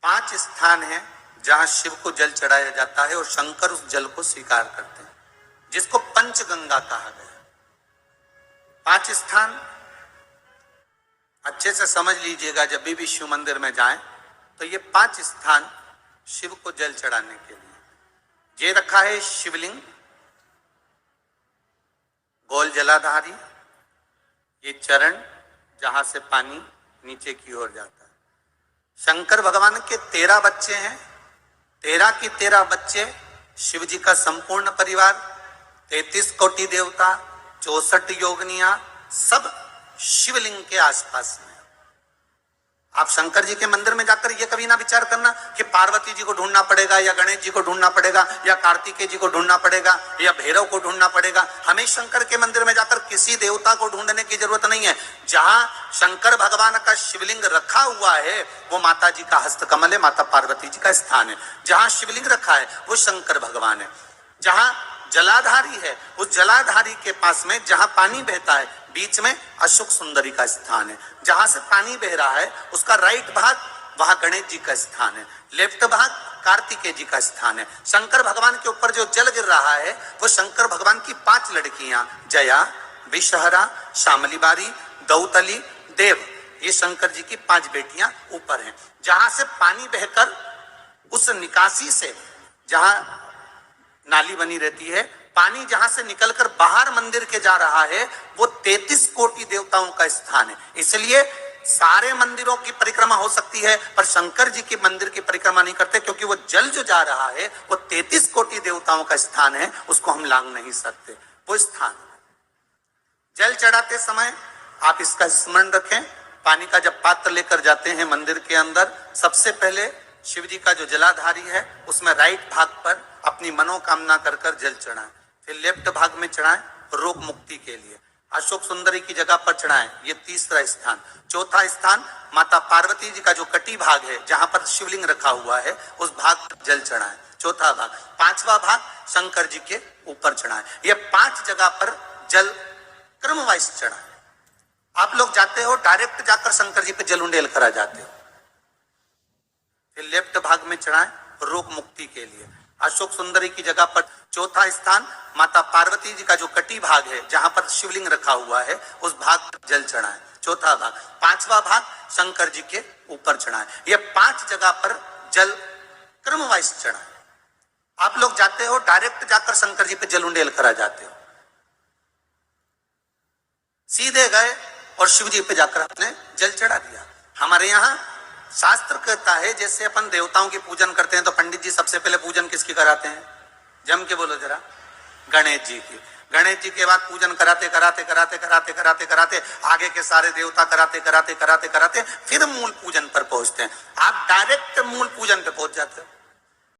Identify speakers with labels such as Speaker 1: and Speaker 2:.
Speaker 1: 5 स्थान हैं जहां शिव को जल चढ़ाया जाता है और शंकर उस जल को स्वीकार करते हैं, जिसको पंचगंगा कहा गया। 5 स्थान अच्छे से समझ लीजिएगा, जब भी शिव मंदिर में जाएं तो ये 5 स्थान शिव को जल चढ़ाने के लिए ये रखा है। शिवलिंग, गोल जलाधारी, ये चरण जहां से पानी नीचे की ओर जाता है। शंकर भगवान के 13 बच्चे हैं, 13 की 13 बच्चे, शिव जी का संपूर्ण परिवार, 33 कोटि देवता, 64 योगनियां, सब शिवलिंग के आसपास में। आप शंकर जी के मंदिर में जाकर ये कभी ना विचार करना कि पार्वती जी को ढूंढना पड़ेगा या गणेश जी को ढूंढना पड़ेगा या कार्तिकेय जी को ढूंढना पड़ेगा या भैरव को ढूंढना पड़ेगा। हमें शंकर के मंदिर में जाकर किसी देवता को ढूंढने की जरूरत नहीं है। जहां शंकर भगवान का शिवलिंग रखा हुआ है वो माता जी का हस्तकमल है, माता पार्वती जी का स्थान है। जहां शिवलिंग रखा है वो शंकर भगवान है। जहां जलाधारी है उस जलाधारी के पास में जहां पानी बहता है बीच में अशोक सुंदरी का स्थान है। जहां से पानी बह रहा है उसका राइट भाग वहां गणेश जी का स्थान है, लेफ्ट भाग कार्तिकेय जी का स्थान है। शंकर भगवान के ऊपर जो जल गिर रहा है वो शंकर भगवान की 5 लड़कियां जया, विषहरा, शामलीबारी, दौतली, देव, ये शंकर जी की 5 बेटियां ऊपर हैं। जहां से पानी बहकर उस निकासी से, जहां नाली बनी रहती है, पानी जहां से निकलकर बाहर मंदिर के जा रहा है वो 33 कोटि देवताओं का स्थान है। इसलिए सारे मंदिरों की परिक्रमा हो सकती है पर शंकर जी के मंदिर की परिक्रमा नहीं करते, क्योंकि वो जल जो जा रहा है वो 33 कोटि देवताओं का स्थान है, उसको हम लांघ नहीं सकते। वो स्थान जल चढ़ाते समय आप इसका स्मरण रखें। पानी का जब पात्र लेकर जाते हैं मंदिर के अंदर, सबसे पहले शिव जी का जो जलाधारी है उसमें राइट भाग पर अपनी मनोकामना कर कर जल चढ़ाएं, फिर लेफ्ट भाग में चढ़ाएं रोग मुक्ति के लिए। अशोक सुंदरी की जगह पर चढ़ाएं, ये 3रा स्थान। 4था स्थान माता पार्वती जी का जो कटी भाग है जहां पर शिवलिंग रखा हुआ है उस भाग पर जल चढ़ाएं, 4था भाग। 5वां भाग शंकर जी के ऊपर चढ़ाएं। ये 5 जगह पर जल क्रम वाइज चढ़ाएं। आप लोग जाते हो डायरेक्ट जाकर शंकर जी पे जल उंडेल करा जाते हो, फिर लेफ्ट भाग में चढ़ाएं रोग मुक्ति के लिए। अशोक सुंदरी की जगह पर 4था स्थान माता पार्वती जी का जो कटी भाग है जहां पर शिवलिंग रखा हुआ है उस भाग पर जल चढ़ाएं, 4था भाग। 5वां भाग शंकर जी के ऊपर चढ़ाएं। ये 5 जगह पर जल क्रम वाइज चढ़ाएं। आप लोग जाते हो डायरेक्ट जाकर शंकर जी पे जल उंडेल करा जाते हो, सीधे गए और शिव जी पे जाकर आपने जल चढ़ा दिया। हमारे यहाँ शास्त्र कहता है जैसे अपन देवताओं की पूजन करते हैं तो पंडित जी सबसे पहले पूजन किसकी कराते हैं? जम के बोलो जरा, गणेश जी की। गणेश जी के बाद पूजन कराते कराते कराते कराते कराते कराते आगे के सारे देवता कराते कराते कराते कराते फिर मूल पूजन पर पहुंचते हैं। आप डायरेक्ट मूल पूजन पे पहुंच जाते हो।